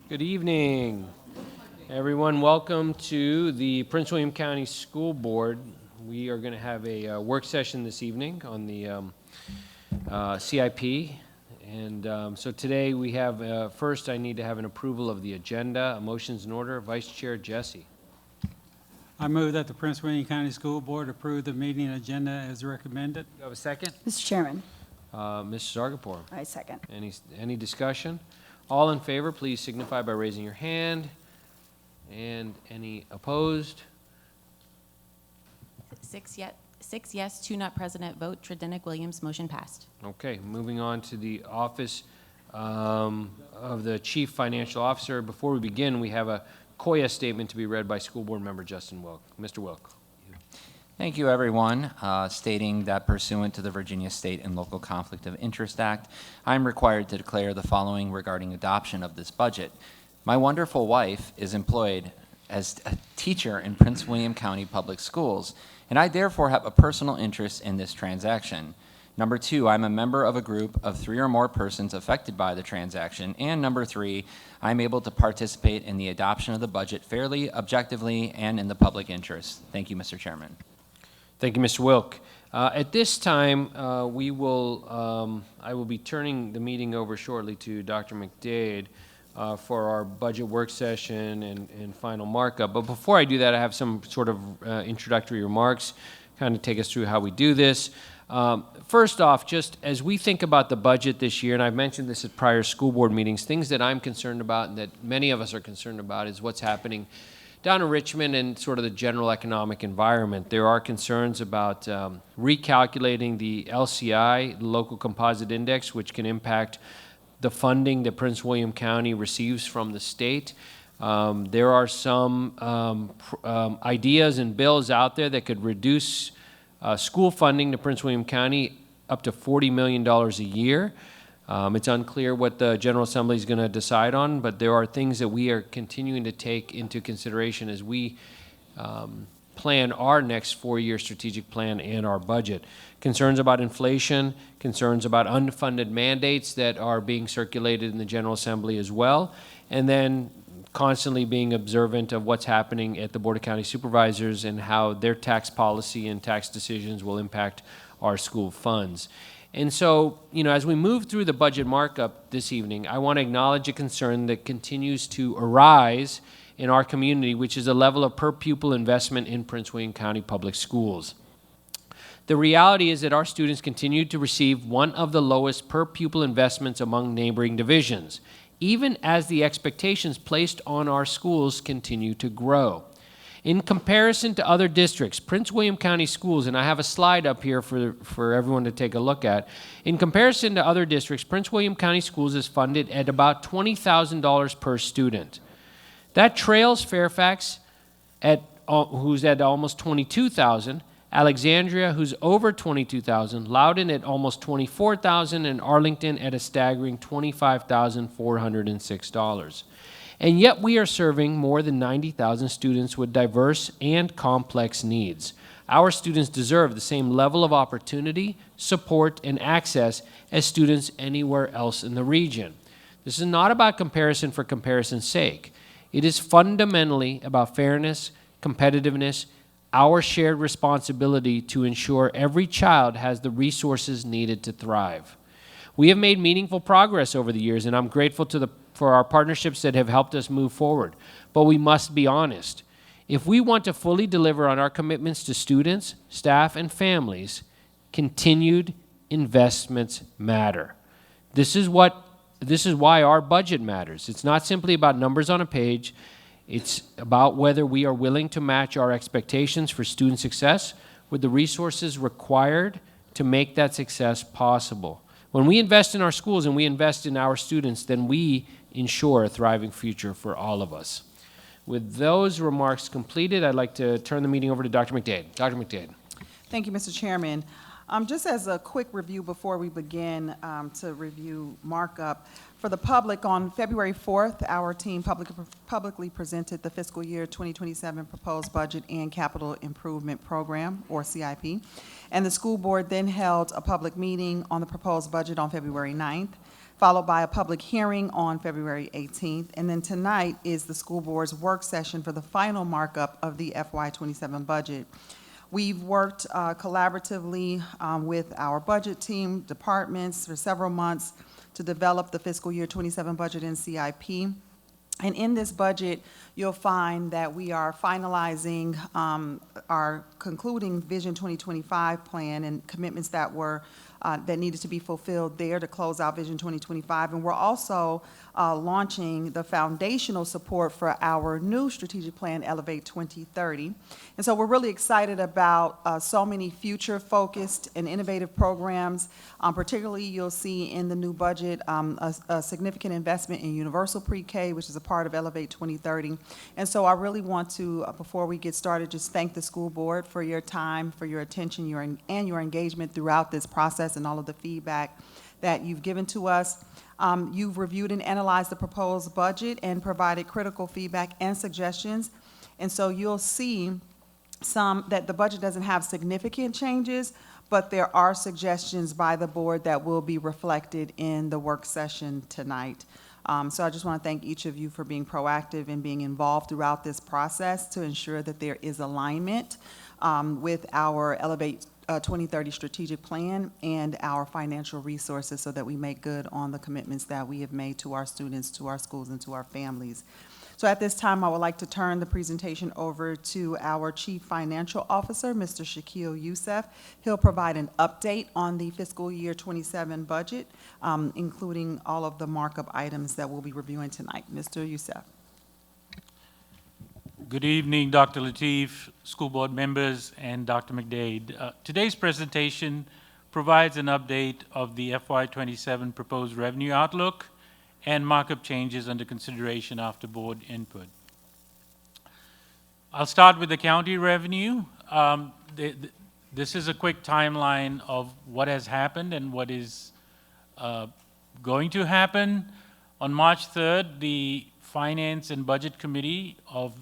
Good evening, everyone. Welcome to the Prince William County School Board. We are going to have a work session this evening on the CIP. And so today we have, first I need to have an approval of the agenda. A motion's in order. Vice Chair Jesse. I move that the Prince William County School Board approve the meeting agenda as recommended. Do you have a second? Mr. Chairman, Mrs. Zargarpur. I second. Any discussion? All in favor, please signify by raising your hand. And any opposed? Six yes, 2 not present, vote Tredinick Williams, motion passed. Okay, moving on to the office of the Chief Financial Officer. Before we begin, we have a COIA statement to be read by School Board Member Justin Wilk. Mr. Wilk. Thank you, everyone. Stating that pursuant to the Virginia State and Local Conflict of Interest Act, I am required to declare the following regarding adoption of this budget. My wonderful wife is employed as a teacher in Prince William County Public Schools, and I therefore have a personal interest in this transaction. Number 2, I'm a member of a group of 3 or more persons affected by the transaction. And number 3, I'm able to participate in the adoption of the budget fairly, objectively, and in the public interest. Thank you, Mr. Chairman. Thank you, Mr. Wilk. At this time, I will be turning the meeting over shortly to Dr. McDade for our budget work session and final markup. But before I do that, I have some sort of introductory remarks, kind of take us through how we do this. First off, just as we think about the budget this year, and I've mentioned this at prior school board meetings, things that I'm concerned about and that many of us are concerned about is what's happening down in Richmond and sort of the general economic environment. There are concerns about recalculating the LCI, the Local Composite Index, which can impact the funding that Prince William County receives from the state. There are some ideas and bills out there that could reduce school funding to Prince William County up to $40 million a year. It's unclear what the General Assembly is going to decide on, but there are things that we are continuing to take into consideration as we plan our next 4-year strategic plan and our budget. Concerns about inflation, concerns about unfunded mandates that are being circulated in the General Assembly as well, and then constantly being observant of what's happening at the Board of County Supervisors and how their tax policy and tax decisions will impact our school funds. And so, as we move through the budget markup this evening, I want to acknowledge a concern that continues to arise in our community, which is the level of per pupil investment in Prince William County Public Schools. The reality is that our students continue to receive one of the lowest per pupil investments among neighboring divisions, even as the expectations placed on our schools continue to grow. In comparison to other districts, Prince William County Schools, and I have a slide up here for everyone to take a look at. In comparison to other districts, Prince William County Schools is funded at about $20,000 per student. That trails Fairfax, who's at almost $22,000, Alexandria, who's over $22,000, Loudoun at almost $24,000, and Arlington at a staggering $25,406. And yet we are serving more than 90,000 students with diverse and complex needs. Our students deserve the same level of opportunity, support, and access as students anywhere else in the region. This is not about comparison for comparison's sake. It is fundamentally about fairness, competitiveness, our shared responsibility to ensure every child has the resources needed to thrive. We have made meaningful progress over the years, and I'm grateful for our partnerships that have helped us move forward. But we must be honest. If we want to fully deliver on our commitments to students, staff, and families, continued investments matter. This is why our budget matters. It's not simply about numbers on a page. It's about whether we are willing to match our expectations for student success with the resources required to make that success possible. When we invest in our schools and we invest in our students, then we ensure a thriving future for all of us. With those remarks completed, I'd like to turn the meeting over to Dr. McDade. Dr. McDade. Thank you, Mr. Chairman. Just as a quick review before we begin to review markup, for the public, on February 4th, our team publicly presented the fiscal year 2027 proposed budget and capital improvement program, or CIP. And the school board then held a public meeting on the proposed budget on February 9th. followed by a public hearing on February 18th. And then tonight is the school board's work session for the final markup of the FY27 budget. We've worked collaboratively with our budget team, departments for several months to develop the fiscal year 27 budget and CIP. And in this budget, you'll find that we are finalizing our concluding Vision 2025 plan and commitments that were that needed to be fulfilled there to close out Vision 2025. And we're also launching the foundational support for our new strategic plan, Elevate 2030. And so we're really excited about so many future-focused and innovative programs. Particularly, you'll see in the new budget a significant investment in universal pre-K, which is a part of Elevate 2030. And so I really want to, before we get started, just thank the school board for your time, for your attention, and your engagement throughout this process and all of the feedback that you've given to us. You've reviewed and analyzed the proposed budget and provided critical feedback and suggestions. And so you'll see that the budget doesn't have significant changes, but there are suggestions by the board that will be reflected in the work session tonight. So I just want to thank each of you for being proactive and being involved throughout this process to ensure that there is alignment with our Elevate 2030 strategic plan and our financial resources so that we make good on the commitments that we have made to our students, to our schools, and to our families. So at this time, I would like to turn the presentation over to our Chief Financial Officer, Mr. Shaquille Yusuf. He'll provide an update on the fiscal year 27 budget, including all of the markup items that we'll be reviewing tonight. Mr. Yusuf. Good evening, Dr. Lateef, school board members, and Dr. McDade. Today's presentation provides an update of the FY27 proposed revenue outlook and markup changes under consideration after board input. I'll start with the county revenue. This is a quick timeline of what has happened and what is going to happen. On March 3rd, the Finance and Budget Committee of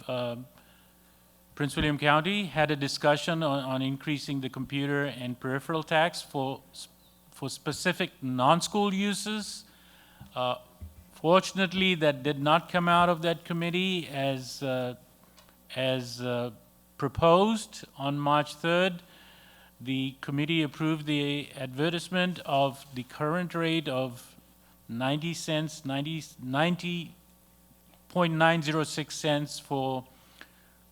Prince William County had a discussion on increasing the computer and peripheral tax for specific non-school uses. Fortunately, that did not come out of that committee as proposed on March 3rd. The committee approved the advertisement of the current rate of 90.906 cents for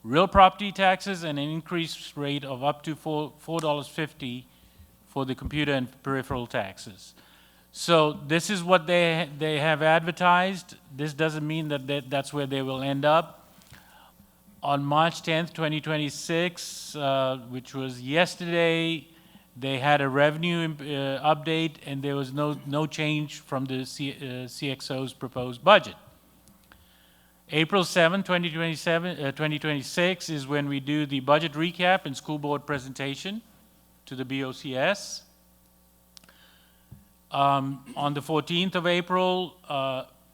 real property taxes and an increased rate of up to $4.50 for the computer and peripheral taxes. So this is what they have advertised. This doesn't mean that that's where they will end up. On March 10th, 2026, which was yesterday, they had a revenue update, and there was no change from the CXO's proposed budget. April 7, 2026 is when we do the budget recap and school board presentation to the BOCS. On the 14th of April,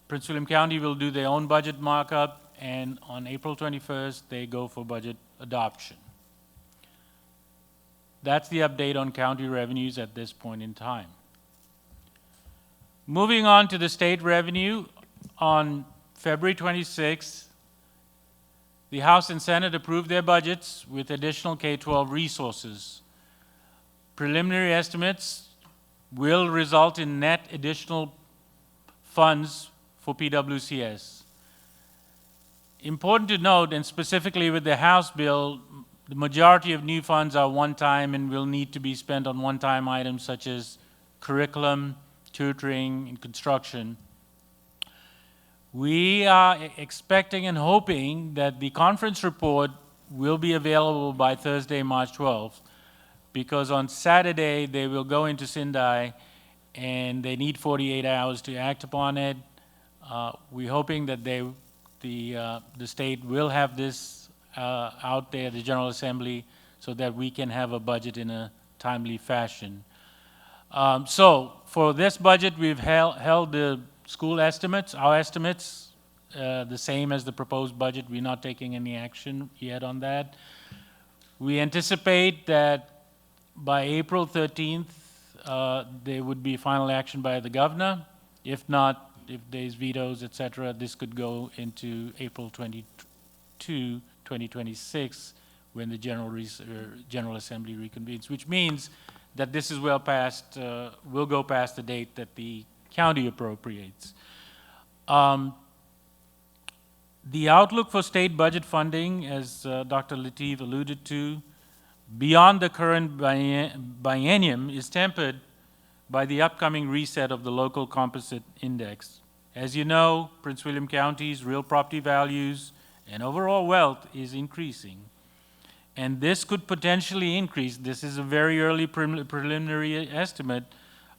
Prince William County will do their own budget markup, and on April 21st, they go for budget adoption. That's the update on county revenues at this point in time. Moving on to the state revenue, on February 26th, the House and Senate approved their budgets with additional K-12 resources. Preliminary estimates will result in net additional funds for PWCS. Important to note, and specifically with the House bill, the majority of new funds are one-time and will need to be spent on one-time items such as curriculum, tutoring, and construction. We are expecting and hoping that the conference report will be available by Thursday, March 12th, because on Saturday they will go into Sindai and they need 48 hours to act upon it. We're hoping that the state will have this out there at the General Assembly so that we can have a budget in a timely fashion. So for this budget, we've held the school estimates, our estimates, the same as the proposed budget. We're not taking any action yet on that. We anticipate that by April 13th, there would be final action by the governor. If not, if there's vetoes, et cetera, this could go into April 2026, when the General Assembly reconvenes, which means that this is well past, will go past the date that the county appropriates. The outlook for state budget funding, as Dr. Lateef alluded to, beyond the current biennium is tempered by the upcoming reset of the local composite index. As you know, Prince William County's real property values and overall wealth is increasing. And this could potentially increase, this is a very early preliminary estimate,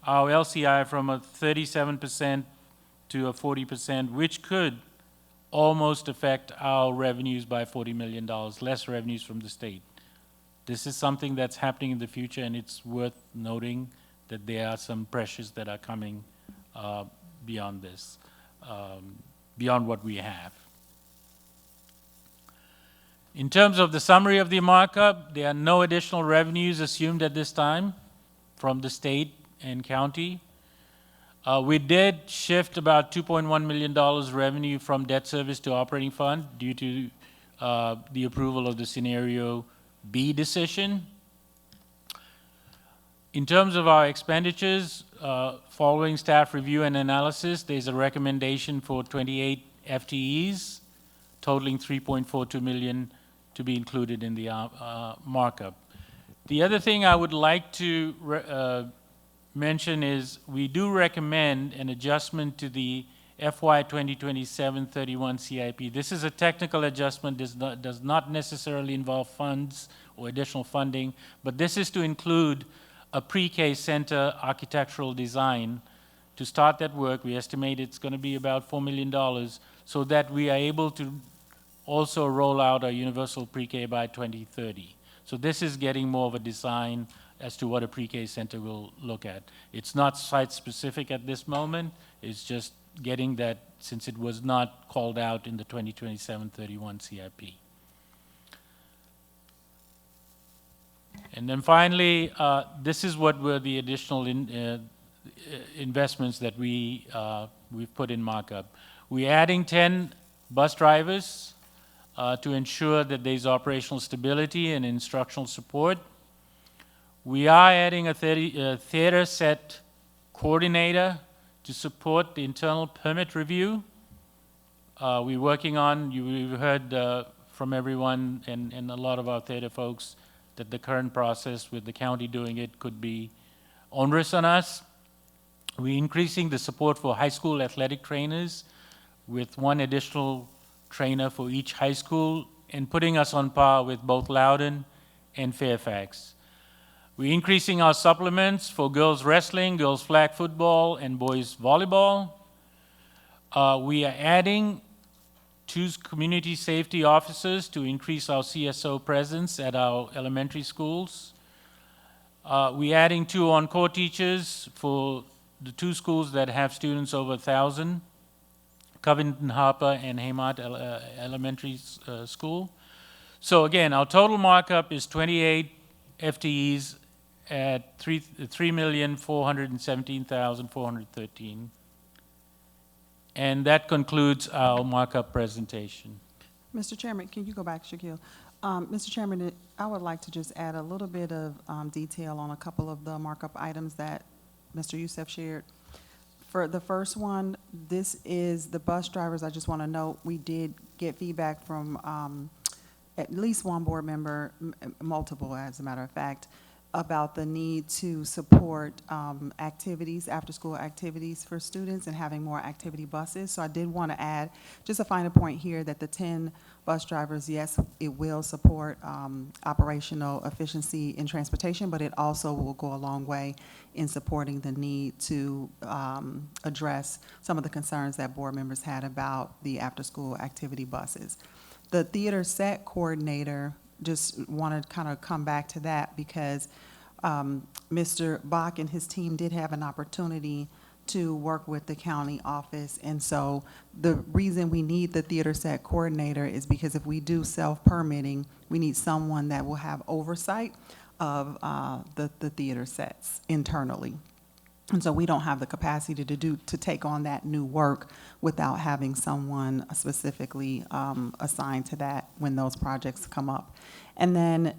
our LCI from a 37% to a 40%, which could almost affect our revenues by $40 million, less revenues from the state. This is something that's happening in the future, and it's worth noting that there are some pressures that are coming beyond this, beyond what we have. In terms of the summary of the markup, there are no additional revenues assumed at this time from the state and county. We did shift about $2.1 million revenue from debt service to operating fund due to the approval of the Scenario B decision. In terms of our expenditures, following staff review and analysis, there's a recommendation for 28 FTEs, totaling $3.42 million to be included in the markup. The other thing I would like to mention is we do recommend an adjustment to the FY 2027-31 CIP. This is a technical adjustment, does not necessarily involve funds or additional funding, but this is to include a pre-K center architectural design. To start that work, we estimate it's going to be about $4 million, so that we are able to also roll out a universal pre-K by 2030. So this is getting more of a design as to what a pre-K center will look at. It's not site-specific at this moment. It's just getting that, since it was not called out in the 2027-31 CIP. And then finally, this is what were the additional investments that we've put in markup. We're adding 10 bus drivers to ensure that there's operational stability and instructional support. We are adding a theater set coordinator to support the internal permit review. We're working on, you've heard from everyone and a lot of our theater folks that the current process with the county doing it could be onerous on us. We're increasing the support for high school athletic trainers with one additional trainer for each high school, and putting us on par with both Loudoun and Fairfax. We're increasing our supplements for girls wrestling, girls flag football, and boys volleyball. We are adding 2 community safety officers to increase our CSO presence at our elementary schools. We're adding 2 on-call teachers for the 2 schools that have students over 1,000, Covington Harper and Haymart Elementary School. So again, our total markup is 28 FTEs at $3,417,413. And that concludes our markup presentation. Mr. Chairman, can you go back, Shaquille? Mr. Chairman, I would like to just add a little bit of detail on a couple of the markup items that Mr. Yusuf shared. For the first one, this is the bus drivers. I just want to note, we did get feedback from at least one board member, multiple as a matter of fact, about the need to support activities, after-school activities for students and having more activity buses. So I did want to add just a final point here that the 10 bus drivers, yes, it will support operational efficiency in transportation, but it also will go a long way in supporting the need to address some of the concerns that board members had about the after-school activity buses. The theater set coordinator, just want to kind of come back to that because Mr. Bach and his team did have an opportunity to work with the county office. And so the reason we need the theater set coordinator is because if we do self-permitting, we need someone that will have oversight of the theater sets internally. And so we don't have the capacity to take on that new work without having someone specifically assigned to that when those projects come up. And then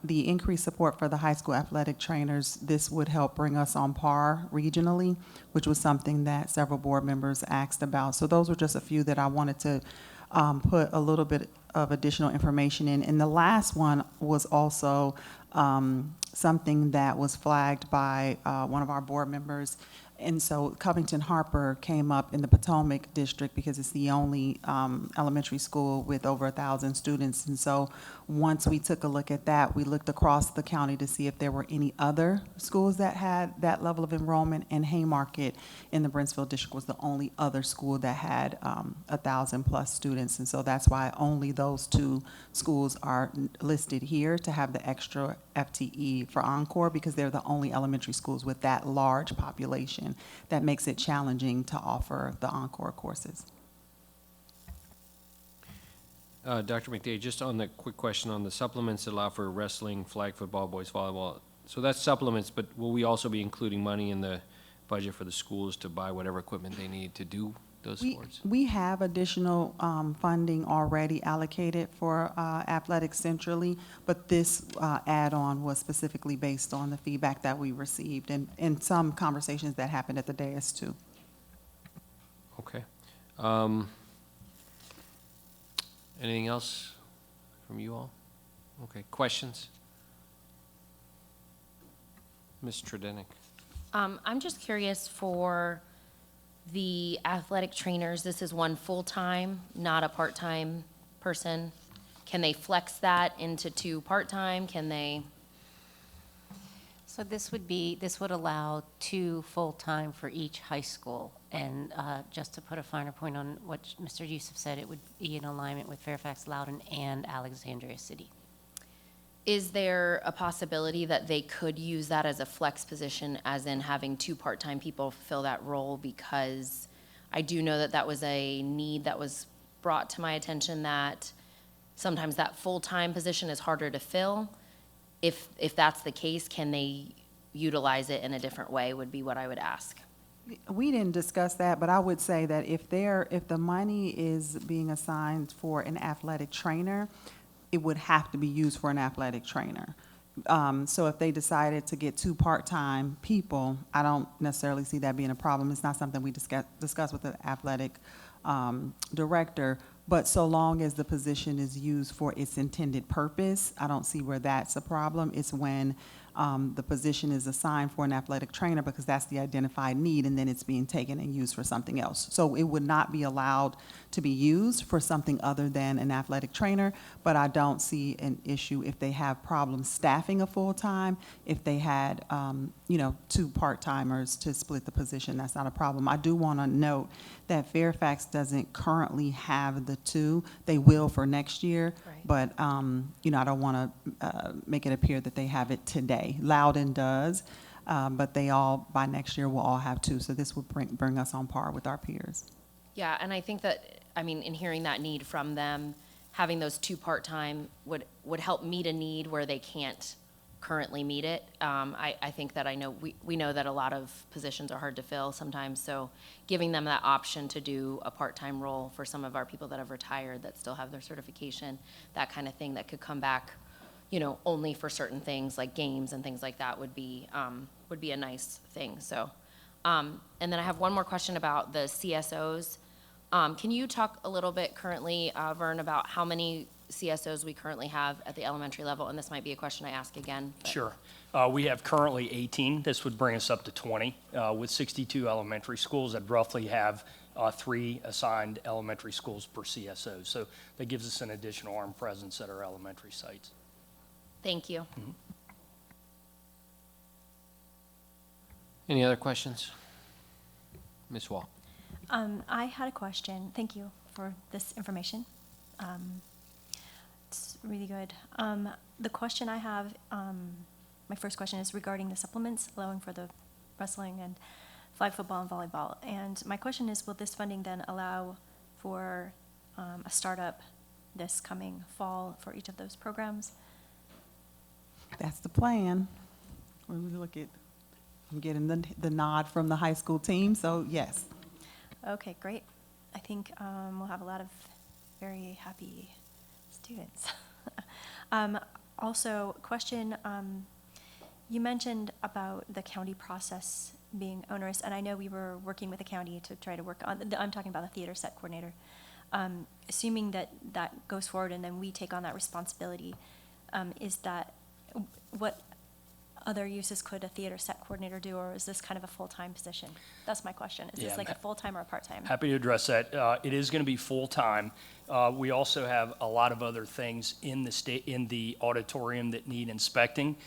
the increased support for the high school athletic trainers, this would help bring us on par regionally, which was something that several board members asked about. So those were just a few that I wanted to put a little bit of additional information in. And the last one was also something that was flagged by one of our board members. And so Covington Harper came up in the Potomac district because it's the only elementary school with over 1,000 students. And so once we took a look at that, we looked across the county to see if there were any other schools that had that level of enrollment. And Haymarket in the Brentsville district was the only other school that had 1,000+ students. And so that's why only those two schools are listed here to have the extra FTE for Encore, because they're the only elementary schools with that large population. That makes it challenging to offer the Encore courses. Dr. McDade, just on the quick question on the supplements that allow for wrestling, flag football, boys volleyball. So that's supplements, but will we also be including money in the budget for the schools to buy whatever equipment they need to do those sports? We have additional funding already allocated for athletics centrally, but this add-on was specifically based on the feedback that we received and some conversations that happened at the dais too. Okay. Anything else from you all? Okay, questions? Ms. Tredenick. I'm just curious for the athletic trainers, this is one full-time, not a part-time person. Can they flex that into 2 part-time? Can they? So this would allow 2 full-time for each high school. And just to put a finer point on what Mr. Yusuf said, it would be in alignment with Fairfax, Loudoun, and Alexandria City. Is there a possibility that they could use that as a flex position, as in having 2 part-time people fill that role? Because I do know that that was a need that was brought to my attention, that sometimes that full-time position is harder to fill. If that's the case, can they utilize it in a different way, would be what I would ask. We didn't discuss that, but I would say that if the money is being assigned for an athletic trainer, it would have to be used for an athletic trainer. So if they decided to get 2 part-time people, I don't necessarily see that being a problem. It's not something we discuss with the athletic director, but so long as the position is used for its intended purpose, I don't see where that's a problem. It's when the position is assigned for an athletic trainer because that's the identified need, and then it's being taken and used for something else. So it would not be allowed to be used for something other than an athletic trainer, but I don't see an issue if they have problems staffing a full-time. If they had, 2 part-timers to split the position, that's not a problem. I do want to note that Fairfax doesn't currently have the 2. They will for next year, Right. but, I don't want to make it appear that they have it today. Loudoun does, but they all, by next year, will all have 2. So this would bring us on par with our peers. Yeah, and I think that, in hearing that need from them, having those 2 part-time would help meet a need where they can't currently meet it. I think that we know that a lot of positions are hard to fill sometimes, so giving them that option to do a part-time role for some of our people that have retired that still have their certification, that kind of thing that could come back, only for certain things like games and things like that would be a nice thing. So, and then I have one more question about the CSOs. Can you talk a little bit currently, Vern, about how many CSOs we currently have at the elementary level? And this might be a question I ask again. But. Sure. We have currently 18. This would bring us up to 20 with 62 elementary schools that roughly have 3 assigned elementary schools per CSO. So that gives us an additional armed presence at our elementary sites. Thank you. Mm-hmm. Any other questions? Ms. Wall. I had a question. Thank you for this information. It's really good. The question I have, my first question is regarding the supplements, allowing for the wrestling and flag football and volleyball. And my question is, will this funding then allow for a startup this coming fall for each of those programs? That's the plan. When we look at I'm getting the nod from the high school team, so yes. Okay, great. I think we'll have a lot of very happy students. Also, question, you mentioned about the county process being onerous, and I know we were working with the county to try to work on, I'm talking about the theater set coordinator. Assuming that that goes forward and then we take on that responsibility, what other uses could a theater set coordinator do, or is this kind of a full-time position? That's my question. Is Yeah, this like a full-time or a part-time? Happy to address that. It is going to be full-time. We also have a lot of other things in the auditorium that need inspecting,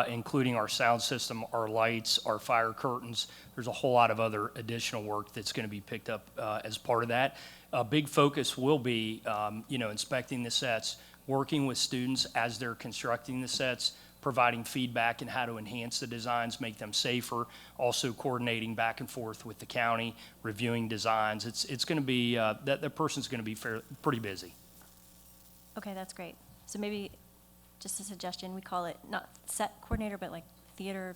including our sound system, our lights, our fire curtains. There's a whole lot of other additional work that's going to be picked up as part of that. A big focus will be, inspecting the sets, working with students as they're constructing the sets, providing feedback on how to enhance the designs, make them safer, also coordinating back and forth with the county, reviewing designs. It's going to be, that person's going to be pretty busy. Okay, that's great. So maybe, just a suggestion, we call it not set coordinator, but like theater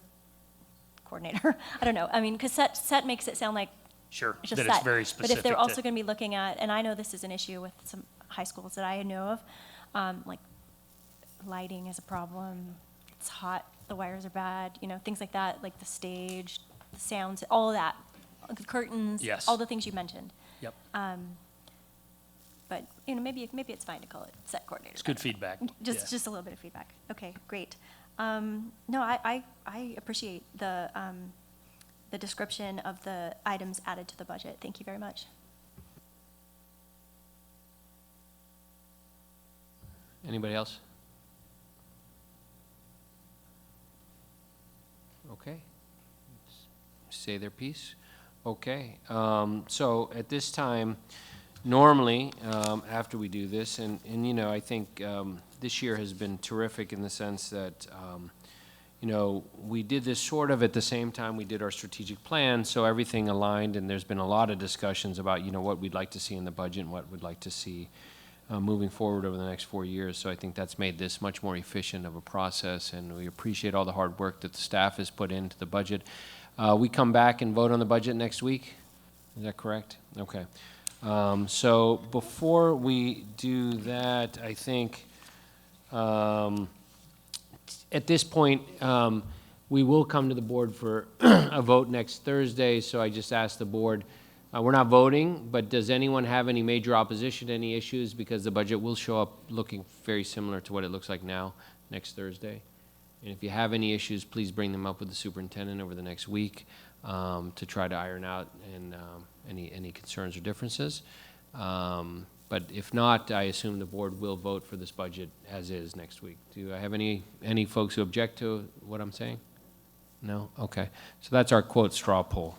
coordinator. I don't know. I mean, because set makes it sound like Sure, it's just that it's set. very But specific. if they're also going to be looking at, and I know this is an issue with some high schools that I know of, like lighting is a problem, it's hot, the wires are bad, things like that, like the stage, the sounds, all of that, the curtains, Yes. all the things you mentioned. Yep, But, maybe it's fine to call it set coordinator. it's good feedback. Yeah. Just a little bit of feedback. Okay, great. No, I appreciate the description of the items added to the budget. Thank you very much. Anybody else? Okay. Say their piece. Okay. So at this time, normally, after we do this, and I think this year has been terrific in the sense that, we did this sort of at the same time we did our strategic plan, so everything aligned, and there's been a lot of discussions about, what we'd like to see in the budget and what we'd like to see moving forward over the next 4 years. So I think that's made this much more efficient of a process, and we appreciate all the hard work that the staff has put into the budget. We come back and vote on the budget next week. Is that correct? Okay. So before we do that, I think at this point, we will come to the board for a vote next Thursday, so I just asked the board, we're not voting, but does anyone have any major opposition, any issues? Because the budget will show up looking very similar to what it looks like now next Thursday. And if you have any issues, please bring them up with the superintendent over the next week to try to iron out and any concerns or differences. But if not, I assume the board will vote for this budget as is next week. Do I have any folks who object to what I'm saying? No? Okay. So that's our quote straw poll,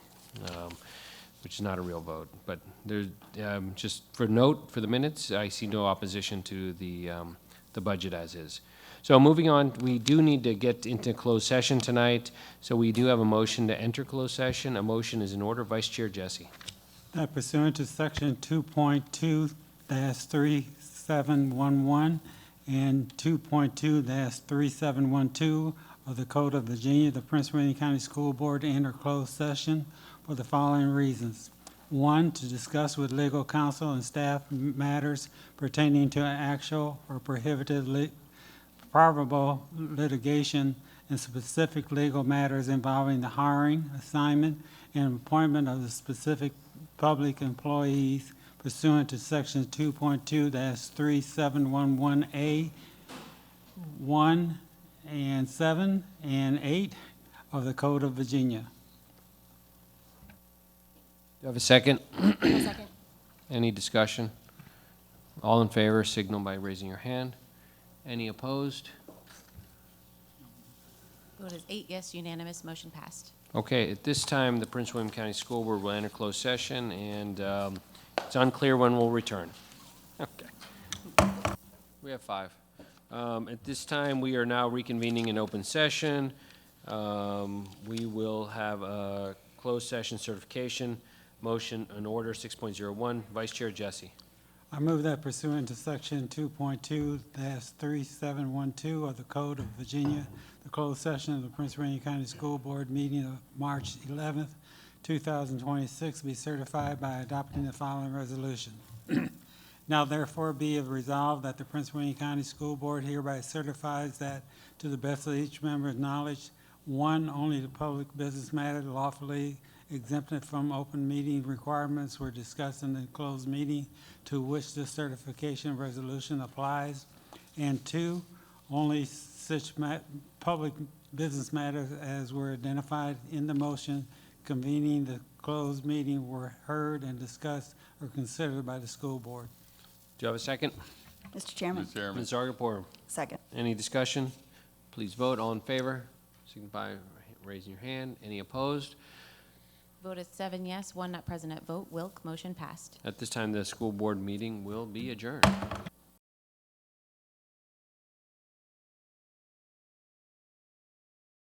which is not a real vote. But there's, just for note, for the minutes, I see no opposition to the budget as is. So moving on, we do need to get into closed session tonight. So we do have a motion to enter closed session. A motion is in order. Vice Chair Jesse. That pursuant to section 2.2-3711 and 2.2-3712 of the Code of Virginia, the Prince William County School Board enter closed session for the following reasons. 1, to discuss with legal counsel and staff matters pertaining to actual or prohibited probable litigation and specific legal matters involving the hiring, assignment, and appointment of the specific public employees pursuant to section 2.2-3711A, 1 and 7 and 8 of the Code of Virginia. Do you have a second? Second. Any discussion? All in favor, signal by raising your hand. Any opposed? Vote is 8 yes, unanimous, motion passed. Okay, at this time, the Prince William County School Board will enter closed session, and it's unclear when we'll return. Okay. We have 5. At this time, we are now reconvening in open session. We will have a closed session certification. Motion in order 6.01. Vice Chair Jesse. I move that pursuant to Section 2.2-3712 of the Code of Virginia, the closed session of the Prince William County School Board meeting of March 11th, 2026 be certified by adopting the following resolution. Now therefore be it resolved that the Prince William County School Board hereby certifies that, to the best of each member's knowledge, one, only the public business matter lawfully exempted from open meeting requirements were discussed in the closed meeting to which this certification resolution applies, and two, only such public business matters as were identified in the motion convening the closed meeting were heard and discussed or considered by the school board. Do you have a second? Mr. Chairman. Mr. Chairman. Ms. Zargarpur, Second. any discussion? Please vote. All in favor, signify by raising your hand. Any opposed? Vote is 7 yes, 1 not present at vote. Wilk, motion passed. At this time, the school board meeting will be adjourned.